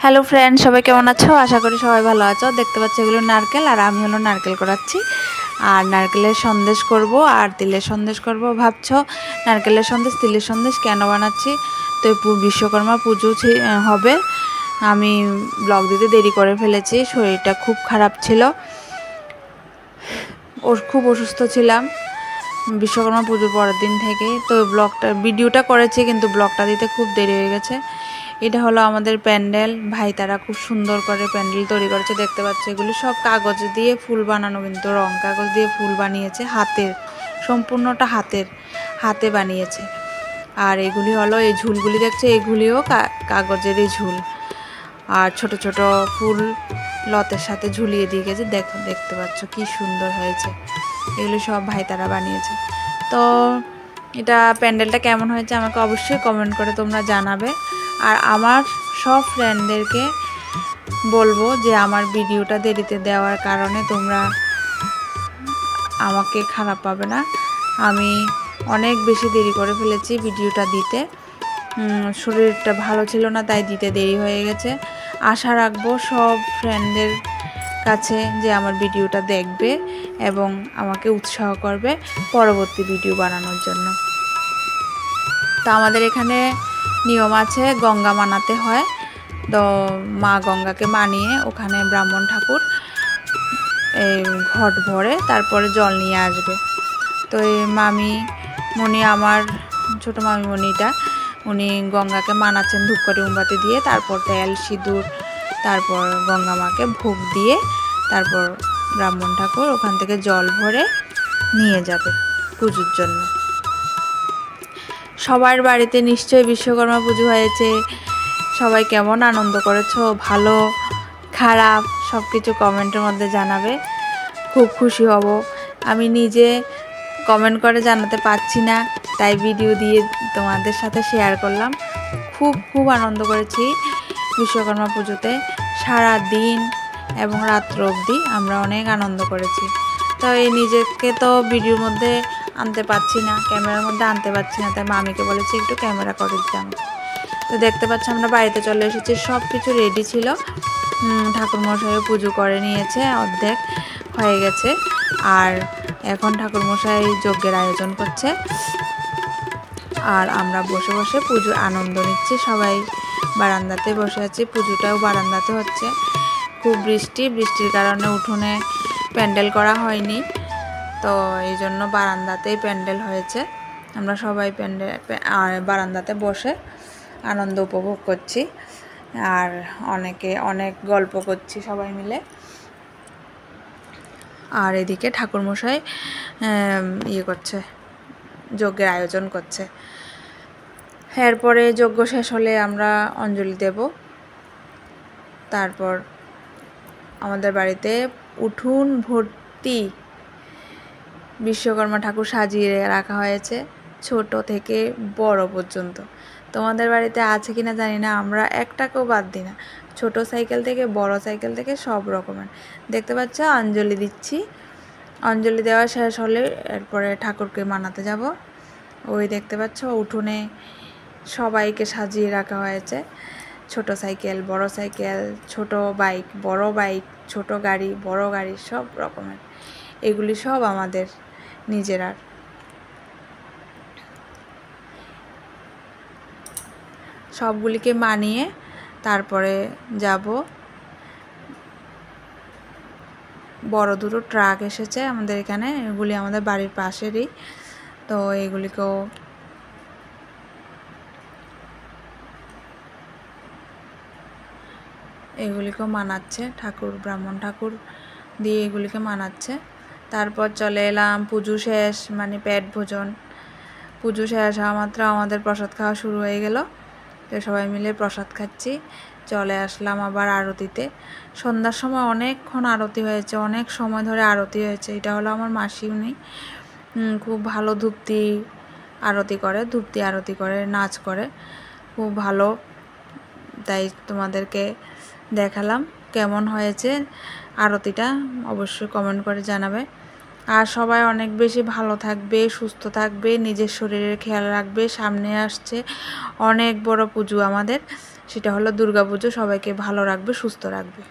Hello friend, সবাই কেমন আছো? আশা করি সবাই ভালো আছো। দেখতে পাচ্ছ এগুলো নারকেল, আর আমি হলো নারকেল কোড়াচ্ছি। আর নারকেলের সন্দেশ করব আর তিলের সন্দেশ করব। ভাবছো নারকেলের সন্দেশ তিলের সন্দেশ কেন বানাচ্ছি? তো বিশ্বকর্মা পুজো হবে। আমি ব্লগ দিতে দেরি করে ফেলেছি, শরীরটা খুব খারাপ ছিল, খুব অসুস্থ ছিলাম বিশ্বকর্মা পুজোর পরের দিন থেকে। তো ভিডিওটা করেছি, কিন্তু ব্লগটা দিতে খুব দেরি হয়ে গেছে। এটা হলো আমাদের প্যান্ডেল, ভাই তারা খুব সুন্দর করে প্যান্ডেল তৈরি করেছে। দেখতে পাচ্ছ এগুলি সব কাগজ দিয়ে ফুল বানানো, কিন্তু রং কাগজ দিয়ে ফুল বানিয়েছে, হাতের, সম্পূর্ণটা হাতে বানিয়েছে। আর এগুলি হলো, এই ঝুলগুলি দেখছে, এগুলিও কাগজেরই ঝুল। আর ছোট ছোট ফুল লতের সাথে ঝুলিয়ে দিয়ে গেছে। দেখতে পাচ্ছ কি সুন্দর হয়েছে। এগুলি সব ভাই তারা বানিয়েছে। তো এটা প্যান্ডেলটা কেমন হয়েছে আমাকে অবশ্যই কমেন্ট করে তোমরা জানাবে। আর আমার সব ফ্রেন্ডদেরকে বলবো যে আমার ভিডিওটা দেরিতে দেওয়ার কারণে তোমরা আমাকে খারাপ পাবে না। আমি অনেক বেশি দেরি করে ফেলেছি ভিডিওটা দিতে, শরীরটা ভালো ছিল না, তাই দিতে দেরি হয়ে গেছে। আশা রাখবো সব ফ্রেন্ডদের কাছে যে আমার ভিডিওটা দেখবে এবং আমাকে উৎসাহ করবে পরবর্তী ভিডিও বানানোর জন্য। তো আমাদের এখানে নিয়ম আছে, গঙ্গা মানাতে হয়। তো মা গঙ্গাকে মানিয়ে ওখানে ব্রাহ্মণ ঠাকুর এই ঘট ভরে তারপরে জল নিয়ে আসবে। তো এই মামিমণি, আমার ছোটো মামিমণিটা, উনি গঙ্গাকে মানাচ্ছেন ধূপকাঠি মোমবাতি দিয়ে, তারপর তেল সিঁদুর, তারপর গঙ্গা মাকে ভোগ দিয়ে তারপর ব্রাহ্মণ ঠাকুর ওখান থেকে জল ভরে নিয়ে যাবে পুজোর জন্য। সবার বাড়িতে নিশ্চয়ই বিশ্বকর্মা পুজো হয়েছে। সবাই কেমন আনন্দ করেছো, ভালো খারাপ সব কিছু কমেন্টের মধ্যে জানাবে, খুব খুশি হব। আমি নিজে কমেন্ট করে জানাতে পারছি না, তাই ভিডিও দিয়ে তোমাদের সাথে শেয়ার করলাম। খুব আনন্দ করেছি বিশ্বকর্মা পুজোতে, সারা দিন এবং রাত্র অবধি আমরা অনেক আনন্দ করেছি। তো এই নিজেকে তো ভিডিওর মধ্যে আনতে পারছি না, ক্যামেরার মধ্যে আনতে পারছি না, তাই মামিকে বলেছি একটু ক্যামেরা করে দিতাম। তো দেখতে পাচ্ছ আমরা বাড়িতে চলে এসেছি, সব কিছু রেডি ছিল। ঠাকুরমশাইও পুজো করে নিয়েছে, অর্ধেক হয়ে গেছে। আর এখন ঠাকুরমশাই যজ্ঞের আয়োজন করছে, আর আমরা বসে বসে পুজোর আনন্দ নিচ্ছি। সবাই বারান্দাতে বসে আছি, পুজোটাও বারান্দাতে হচ্ছে। খুব বৃষ্টির কারণে উঠোনে প্যান্ডেল করা হয়নি, তো এই জন্য বারান্দাতেই প্যান্ডেল হয়েছে। আমরা সবাই বারান্দাতে বসে আনন্দ উপভোগ করছি, আর অনেক গল্প করছি সবাই মিলে। আর এদিকে ঠাকুরমশাই করছে, যজ্ঞের আয়োজন করছে। এরপরে যজ্ঞ শেষ হলে আমরা অঞ্জলি দেব। তারপর আমাদের বাড়িতে উঠোন ভর্তি বিশ্বকর্মা ঠাকুর সাজিয়ে রাখা হয়েছে, ছোট থেকে বড় পর্যন্ত। তোমাদের বাড়িতে আছে কিনা জানি না, আমরা একটাকেও বাদ দিই না, ছোট সাইকেল থেকে বড় সাইকেল থেকে সব রকমের। দেখতে পাচ্ছ অঞ্জলি দিচ্ছি, অঞ্জলি দেওয়া শেষ হলে এরপরে ঠাকুরকে মানাতে যাব। ওই দেখতে পাচ্ছ উঠোনে সবাইকে সাজিয়ে রাখা হয়েছে, ছোট সাইকেল বড় সাইকেল, ছোট বাইক বড় বাইক, ছোট গাড়ি বড় গাড়ি, সব রকমের। এগুলি সব আমাদের নিজেরার। সবগুলিকে মানিয়ে তারপরে যাব। বড় দুটো ট্রাক এসেছে আমাদের এখানে, এগুলি আমাদের বাড়ির পাশেরই। তো এগুলিকেও মানাচ্ছে ঠাকুর, ব্রাহ্মণ ঠাকুর দিয়ে এগুলিকে মানাচ্ছে। তারপর চলে এলাম পুজো শেষ, মানে পেট ভোজন। পুজো শেষ হওয়া মাত্র আমাদের প্রসাদ খাওয়া শুরু হয়ে গেল। তো সবাই মিলে প্রসাদ খাচ্ছি। চলে আসলাম আবার আরতিতে। সন্ধ্যার সময় অনেকক্ষণ আরতি হয়েছে, অনেক সময় ধরে আরতি হয়েছে। এটা হলো আমার মাসি, উনি খুব ভালো ধূপতি আরতি করে, নাচ করে, খুব ভালো। তাই তোমাদেরকে দেখালাম কেমন হয়েছে আরতিটা, অবশ্যই কমেন্ট করে জানাবে। আর সবাই অনেক বেশি ভালো থাকবে, সুস্থ থাকবে, নিজের শরীরের খেয়াল রাখবে। সামনে আসছে অনেক বড় পুজো আমাদের, সেটা হলো দুর্গাপুজো সবাইকে ভালো রাখবে, সুস্থ রাখবে।